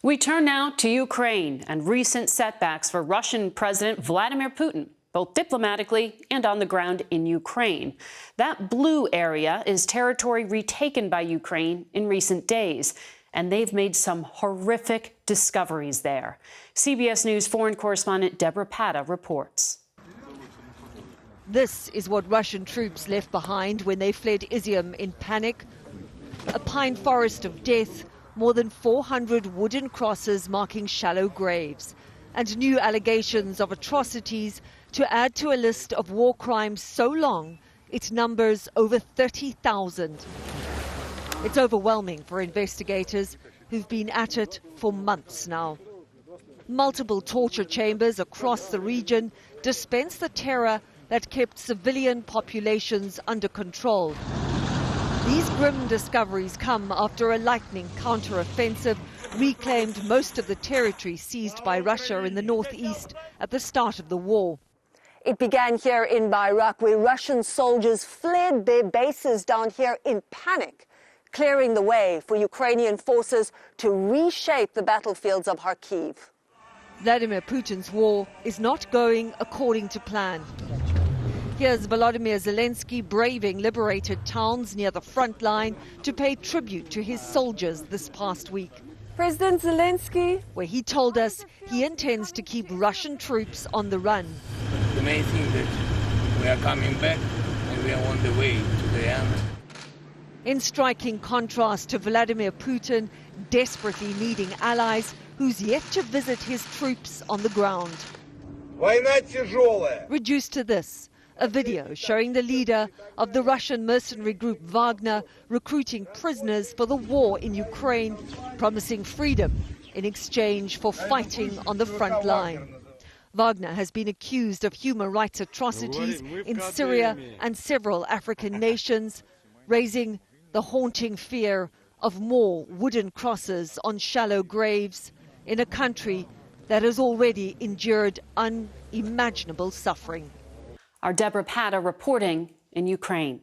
We turn now to Ukraine and recent setbacks for Russian President Vladimir Putin, both diplomatically and on the ground in Ukraine. That blue area is territory retaken by Ukraine in recent days, and they've made some horrific discoveries there. CBS News foreign correspondent Debora Patta reports. This is what Russian troops left behind when they fled Izium in panic. A pine forest of death, more than 400 wooden crosses marking shallow graves, and new allegations of atrocities to add to a list of war crimes so long it numbers over 30,000. It's overwhelming for investigators who've been at it for months now. Multiple torture chambers across the region dispense the terror that kept civilian populations under control. These grim discoveries come after a lightning counter-offensive reclaimed most of the territory seized by Russia in the northeast at the start of the war. It began here in Barak, where Russian soldiers fled their bases down here in panic, clearing the way for Ukrainian forces to reshape the battlefields of Kharkiv. Vladimir Putin's war is not going according to plan. Here's Volodymyr Zelensky braving liberated towns near the front line to pay tribute to his soldiers this past week. President Zelensky, where he told us he intends to keep Russian troops on the run. The main thing that we are coming back and we are on the way to the end. In striking contrast to Vladimir Putin desperately needing allies who's yet to visit his troops on the ground. Reduced to this, a video showing the leader of the Russian mercenary group Wagner recruiting prisoners for the war in Ukraine, promising freedom in exchange for fighting on the front line. Wagner has been accused of human rights atrocities in Syria and several African nations, raising the haunting fear of more wooden crosses on shallow graves in a country that has already endured unimaginable suffering. Our Debora Patta reporting in Ukraine.